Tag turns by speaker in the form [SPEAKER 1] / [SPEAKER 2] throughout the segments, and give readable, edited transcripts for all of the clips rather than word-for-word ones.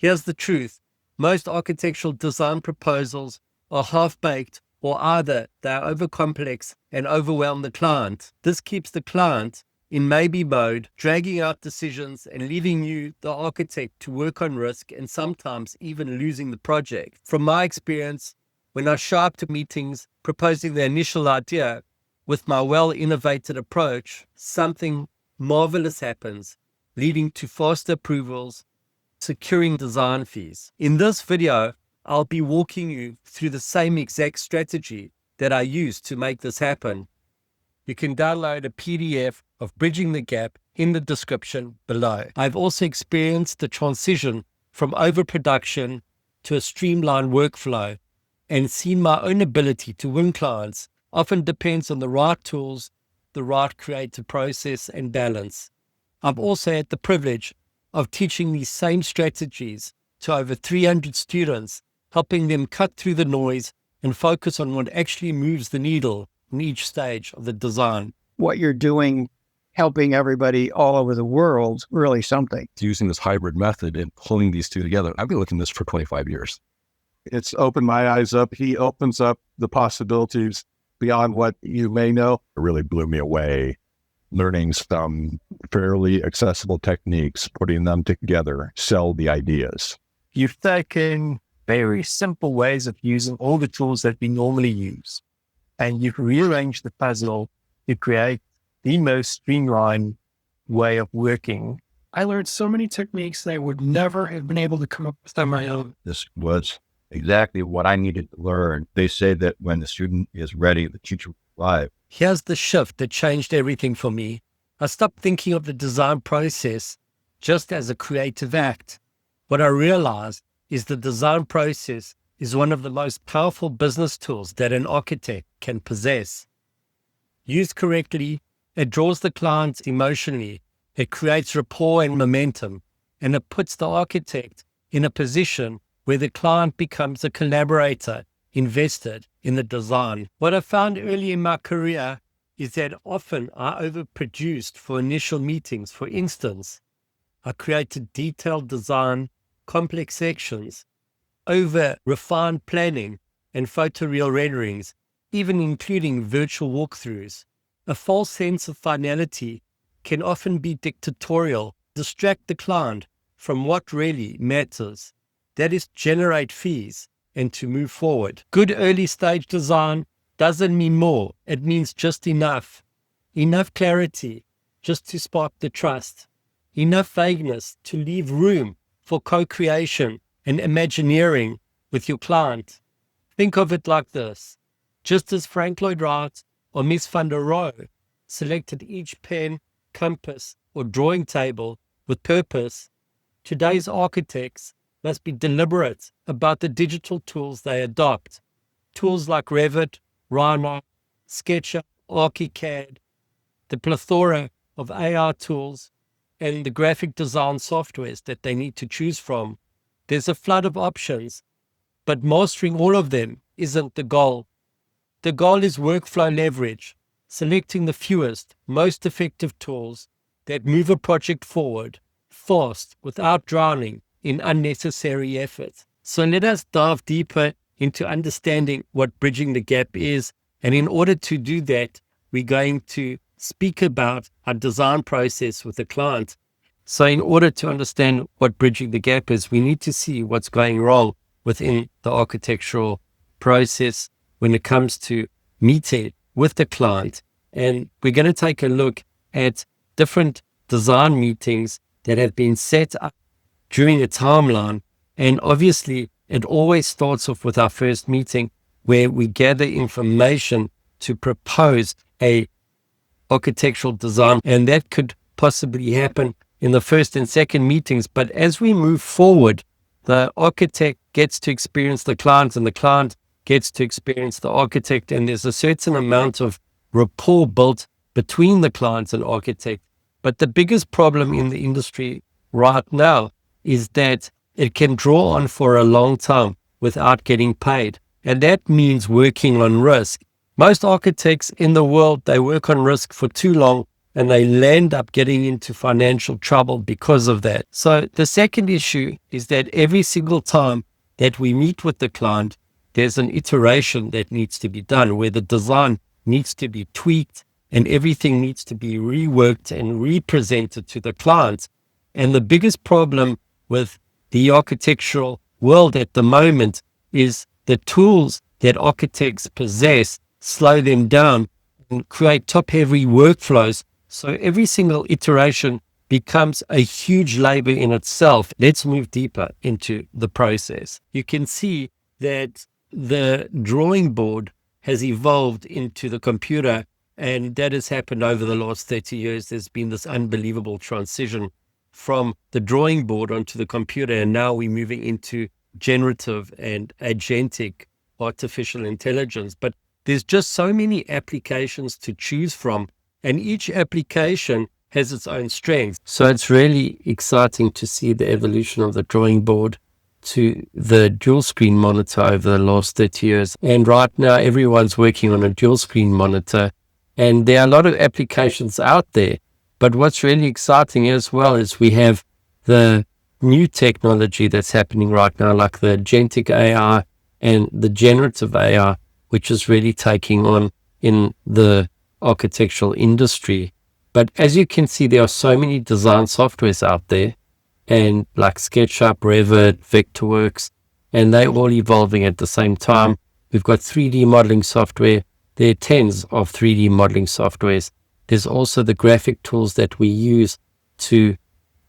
[SPEAKER 1] Here's the truth. Most architectural design proposals are half-baked, or either they're overcomplex and overwhelm the client. This keeps the client in maybe mode, dragging out decisions and leaving you, the architect, to work on risk and sometimes even losing the project. From my experience, when I show up to meetings proposing the initial idea with my well-innovated approach, something marvelous happens, leading to faster approvals, securing design fees. In this video, I'll be walking you through the same exact strategy that I used to make this happen. You can download a PDF of Bridging the Gap in the description below. I've also experienced the transition from overproduction to a streamlined workflow and seen my own ability to win clients often depends on the right tools, the right creative process and balance. I've also had the privilege of teaching these same strategies to over 300 students, helping them cut through the noise and focus on what actually moves the needle in each stage of the design.
[SPEAKER 2] What you're doing, helping everybody all over the world, really something.
[SPEAKER 3] Using this hybrid method and pulling these two together. I've been looking at this for 25 years.
[SPEAKER 4] It's opened my eyes up. He opens up the possibilities beyond what you may know.
[SPEAKER 3] It really blew me away. Learning some fairly accessible techniques, putting them together, sell the ideas.
[SPEAKER 5] You've taken very simple ways of using all the tools that we normally use, and you've rearranged the puzzle to create the most streamlined way of working.
[SPEAKER 6] I learned so many techniques that I would never have been able to come up with on my own.
[SPEAKER 7] This was exactly what I needed to learn. They say that when the student is ready, the teacher will arrive.
[SPEAKER 1] Here's the shift that changed everything for me. I stopped thinking of the design process just as a creative act. What I realized is the design process is one of the most powerful business tools that an architect can possess. Used correctly, it draws the client emotionally, it creates rapport and momentum, and it puts the architect in a position where the client becomes a collaborator invested in the design. What I found early in my career is that often I overproduced for initial meetings. For instance, I created detailed design, complex sections, over refined planning and photoreal renderings, even including virtual walkthroughs. A false sense of finality can often be dictatorial, distract the client from what really matters. That is, generate fees and to move forward. Good early stage design doesn't mean more. It means just enough. Enough clarity just to spark the trust. Enough vagueness to leave room for co-creation and imagineering with your client. Think of it like this. Just as Frank Lloyd Wright or Mies van der Rohe selected each pen, compass, or drawing table with purpose, today's architects must be deliberate about the digital tools they adopt. Tools like Revit, Rhino, SketchUp, ArchiCAD, the plethora of AI tools, and the graphic design softwares that they need to choose from. There's a flood of options, but mastering all of them isn't the goal. The goal is workflow leverage, selecting the fewest, most effective tools that move a project forward fast without drowning in unnecessary effort. So let us dive deeper into understanding what bridging the gap is. And in order to do that, we're going to speak about our design process with the client. So in order to understand what bridging the gap is, we need to see what's going wrong within the architectural process when it comes to meeting with the client. And we're going to take a look at different design meetings that have been set up during a timeline. And obviously, it always starts off with our first meeting where we gather information to propose a architectural design. And that could possibly happen in the first and second meetings. But as we move forward, the architect gets to experience the client and the client gets to experience the architect. And there's a certain amount of rapport built between the client and architect. But the biggest problem in the industry right now is that it can draw on for a long time without getting paid. And that means working on risk. Most architects in the world, they work on risk for too long and they land up getting into financial trouble because of that. So the second issue is that every single time that we meet with the client, there's an iteration that needs to be done where the design needs to be tweaked and everything needs to be reworked and represented to the client. And the biggest problem with the architectural world at the moment is the tools that architects possess slow them down and create top-heavy workflows. So every single iteration becomes a huge labor in itself. Let's move deeper into the process. You can see that the drawing board has evolved into the computer, and that has happened over the last 30 years. There's been this unbelievable transition from the drawing board onto the computer, and now we're moving into generative and agentic artificial intelligence. But there's just so many applications to choose from, and each application has its own strengths. So it's really exciting to see the evolution of the drawing board to the dual screen monitor over the last 30 years. And right now, everyone's working on a dual screen monitor, and there are a lot of applications out there. But what's really exciting as well is we have the new technology that's happening right now, like the agentic AI and the generative AI, which is really taking on in the architectural industry. But as you can see, there are so many design softwares out there, and like SketchUp, Revit, Vectorworks, and they're all evolving at the same time. We've got 3D modeling software. There are tens of 3D modeling softwares. There's also the graphic tools that we use to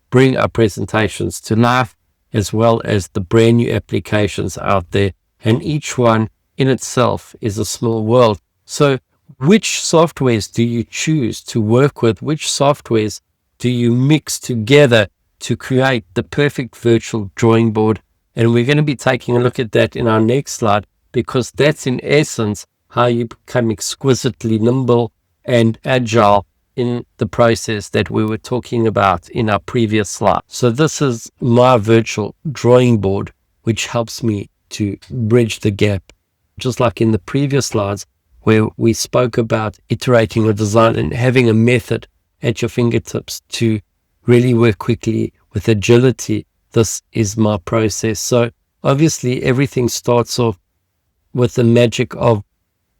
[SPEAKER 1] bring our presentations to life, as well as the brand new applications out there. And each one in itself is a small world. So which softwares do you choose to work with? Which softwares do you mix together to create the perfect virtual drawing board? And we're going to be taking a look at that in our next slide, because that's in essence how you become exquisitely nimble and agile in the process that we were talking about in our previous slide. So this is my virtual drawing board, which helps me to bridge the gap. Just like in the previous slides where we spoke about iterating a design and having a method at your fingertips to really work quickly with agility, this is my process. So obviously everything starts off with the magic of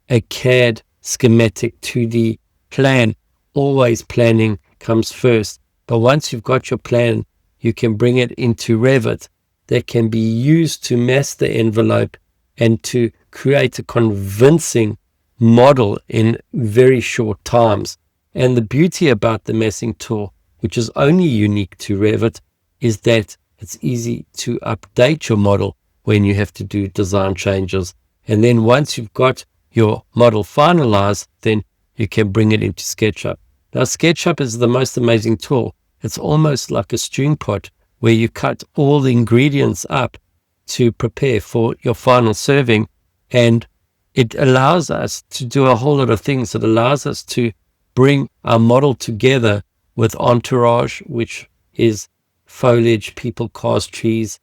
[SPEAKER 1] a CAD schematic 2D plan. Always planning comes first. But once you've got your plan, you can bring it into Revit that can be used to mask the envelope and to create a convincing model in very short times. And the beauty about the masking tool, which is only unique to Revit, is that it's easy to update your model when you have to do design changes. And then once you've got your model finalized, then you can bring it into SketchUp. Now, SketchUp is the most amazing tool. It's almost like a stewing pot where you cut all the ingredients up to prepare for your final serving. And it allows us to do a whole lot of things. It allows us to bring our model together with entourage, which is foliage, people, cars, trees,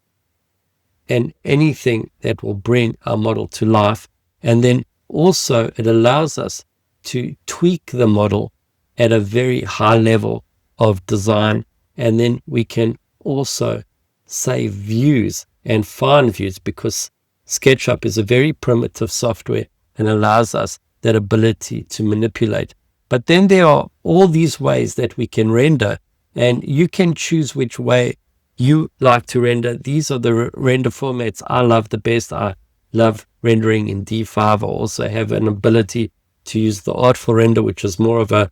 [SPEAKER 1] and anything that will bring our model to life. And then also it allows us to tweak the model at a very high level of design. And then we can also save views and fine views, because SketchUp is a very primitive software and allows us that ability to manipulate. But then there are all these ways that we can render, and you can choose which way you like to render. These are the render formats I love the best. I love rendering in D5. I also have an ability to use the Artful Render, which is more of a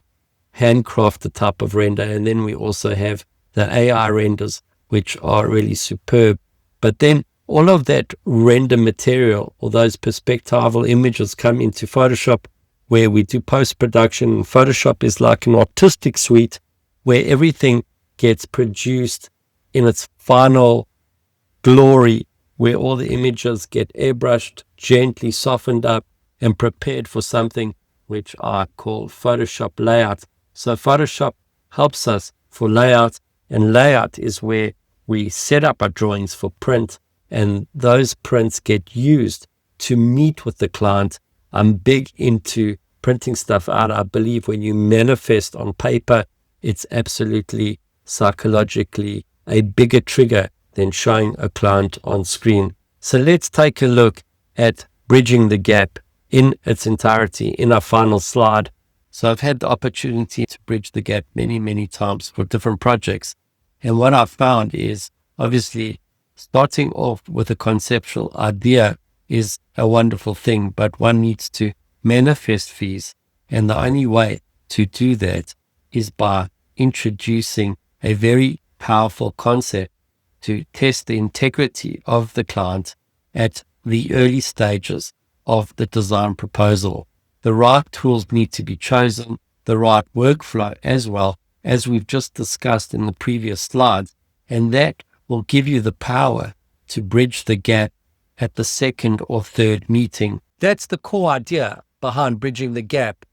[SPEAKER 1] handcrafted type of render. And then we also have the AI renders, which are really superb. But then all of that render material, or those perspectival images, come into Photoshop, where we do post-production. Photoshop is like an artistic suite where everything gets produced in its final glory, where all the images get airbrushed, gently softened up, and prepared for something which I call Photoshop layout. So Photoshop helps us for layout, and layout is where we set up our drawings for print, and those prints get used to meet with the client. I'm big into printing stuff out. I believe when you manifest on paper, it's absolutely psychologically a bigger trigger than showing a client on screen. So let's take a look at bridging the gap in its entirety in our final slide. So I've had the opportunity to bridge the gap many, many times for different projects. And what I've found is obviously starting off with a conceptual idea is a wonderful thing, but one needs to manifest fees. And the only way to do that is by introducing a very powerful concept to test the integrity of the client at the early stages of the design proposal. The right tools need to be chosen, the right workflow as well, as we've just discussed in the previous slides, and that will give you the power to bridge the gap at the second or third meeting. That's the core idea behind bridging the gap.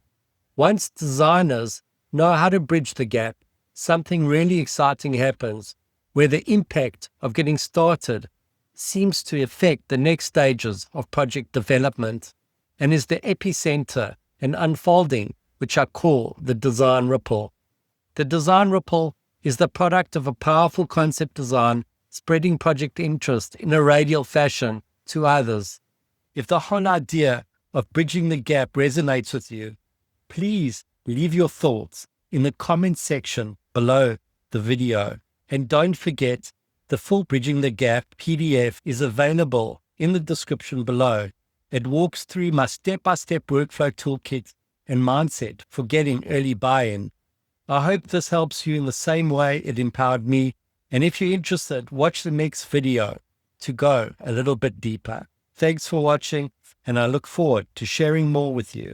[SPEAKER 1] Once designers know how to bridge the gap, something really exciting happens where the impact of getting started seems to affect the next stages of project development and is the epicenter and unfolding, which I call the design ripple. The design ripple is the product of a powerful concept design spreading project interest in a radial fashion to others. If the whole idea of bridging the gap resonates with you, please leave your thoughts in the comment section below the video. And don't forget, the full Bridging the Gap PDF is available in the description below. It walks through my step-by-step workflow toolkit and mindset for getting early buy-in. I hope this helps you in the same way it empowered me. And if you're interested, watch the next video to go a little bit deeper. Thanks for watching, and I look forward to sharing more with you.